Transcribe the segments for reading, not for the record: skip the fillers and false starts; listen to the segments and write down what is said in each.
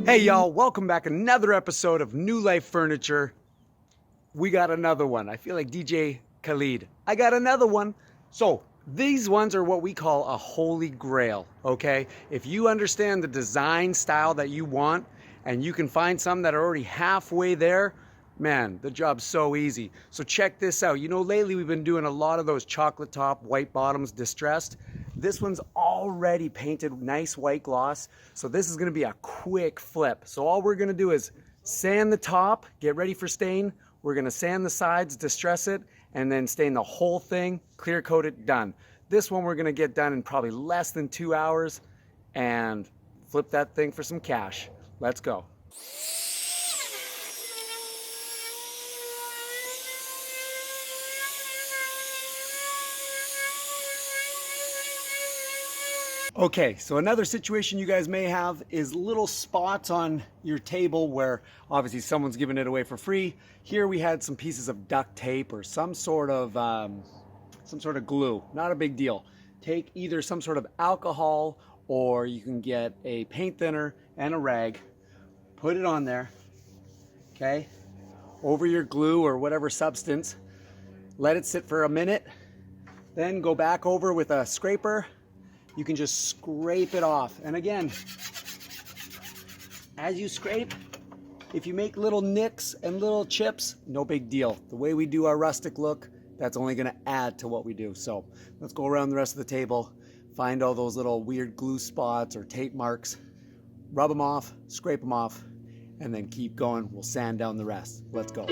Hey y'all, welcome back. Another episode of New Life Furniture. We got another one. I feel like DJ Khalid. I got another one. So these ones are what we call a holy grail, okay? If you understand the design style that you want and you can find some that are already halfway there, man, the job's so easy. So check this out. You know, lately we've been doing a lot of those chocolate top, white bottoms, distressed. This one's already painted nice white gloss. So this is gonna be a quick flip. So all we're gonna do is sand the top, get ready for stain. We're gonna sand the sides, distress it, and then stain the whole thing, clear coat it, done. This one we're gonna get done in probably less than 2 hours and flip that thing for some cash. Let's go. Okay, so another situation you guys may have is little spots on your table where obviously someone's giving it away for free. Here we had some pieces of duct tape or some sort of glue. Not a big deal. Take either some sort of alcohol or you can get a paint thinner and a rag. Put it on there, okay, over your glue or whatever substance. Let it sit for a minute. Then go back over with a scraper. You can just scrape it off. And again, as you scrape, if you make little nicks and little chips, no big deal. The way we do our rustic look, that's only gonna add to what we do. So let's go around the rest of the table, find all those little weird glue spots or tape marks, rub them off, scrape them off, and then keep going. We'll sand down the rest. Let's go.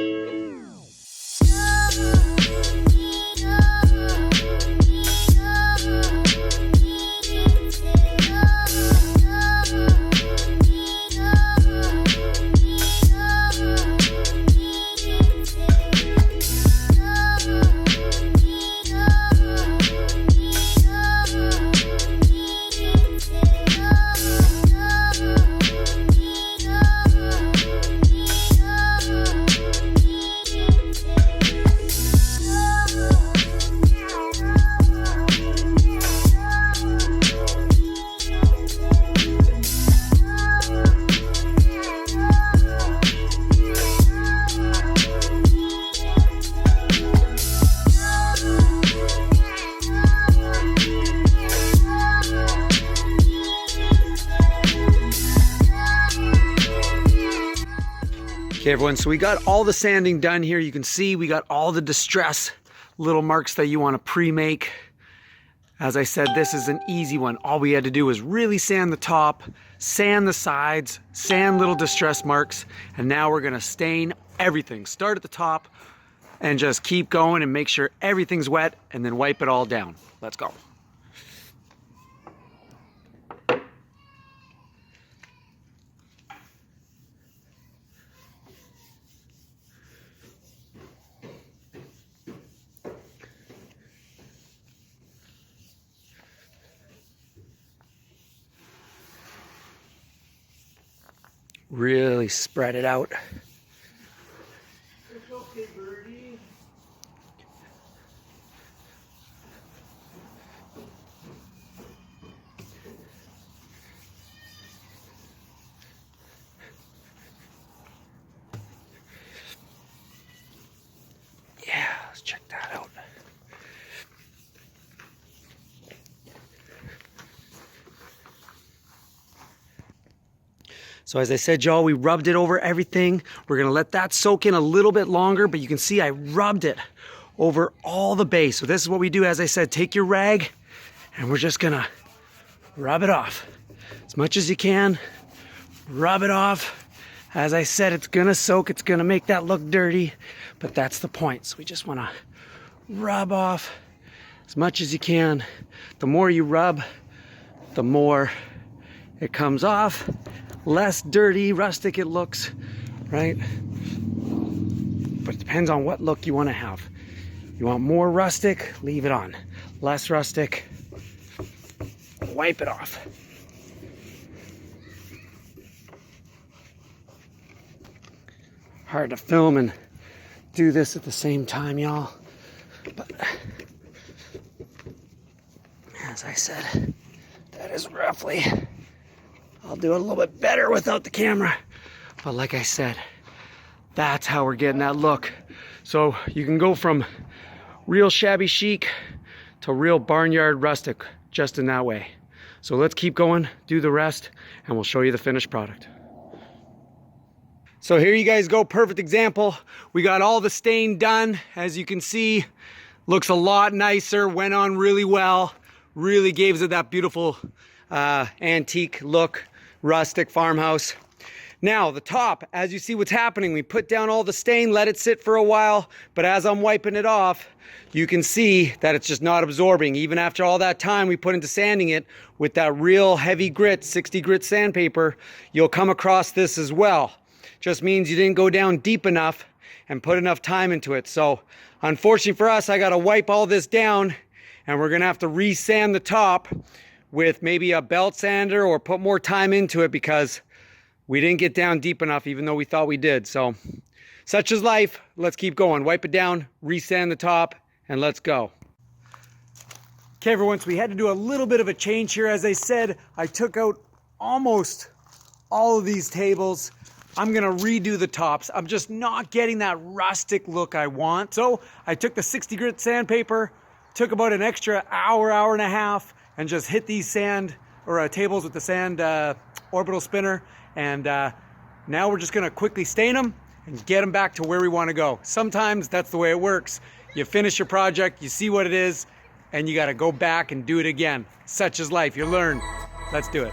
Okay everyone, so we got all the sanding done here. You can see we got all the distress little marks that you want to pre-make. As I said, this is an easy one. All we had to do was really sand the top, sand the sides, sand little distress marks, and now we're gonna stain everything. Start at the top and just keep going and make sure everything's wet and then wipe it all down. Let's go. Really spread it out. It's okay, birdie. Yeah, let's check that out. So as I said, y'all, we rubbed it over everything. We're gonna let that soak in a little bit longer, but you can see I rubbed it over all the base. So this is what we do. As I said, take your rag and we're just gonna rub it off as much as you can. Rub it off. As I said, it's gonna soak, it's gonna make that look dirty, but that's the point. So we just wanna rub off as much as you can. The more you rub, the more it comes off. Less dirty, rustic it looks, right? But it depends on what look you want to have. You want more rustic, leave it on. Less rustic, wipe it off. Hard to film and do this at the same time, y'all. But as I said, that is roughly I'll do it a little bit better without the camera. But like I said, that's how we're getting that look. So you can go from real shabby chic to real barnyard rustic just in that way. So let's keep going, do the rest, and we'll show you the finished product. So here you guys go, perfect example. We got all the stain done. As you can see, looks a lot nicer, went on really well. Really gave it that beautiful antique look, rustic farmhouse. Now the top, as you see what's happening, we put down all the stain, let it sit for a while, but as I'm wiping it off, you can see that it's just not absorbing. Even after all that time we put into sanding it with that real heavy grit, 60 grit sandpaper, you'll come across this as well. Just means you didn't go down deep enough and put enough time into it. So unfortunately for us, I gotta wipe all this down, and we're gonna have to re-sand the top with maybe a belt sander or put more time into it because we didn't get down deep enough even though we thought we did. So such is life. Let's keep going. Wipe it down, re-sand the top, and let's go. Okay everyone, so we had to do a little bit of a change here. As I said, I took out almost all of these tables. I'm gonna redo the tops. I'm just not getting that rustic look I want. So I took the 60 grit sandpaper, took about an extra hour, hour and a half, and just hit these tables with the sand orbital spinner. And now we're just gonna quickly stain them and get them back to where we wanna go. Sometimes that's the way it works. You finish your project, you see what it is, and you gotta go back and do it again. Such is life, you learn. Let's do it.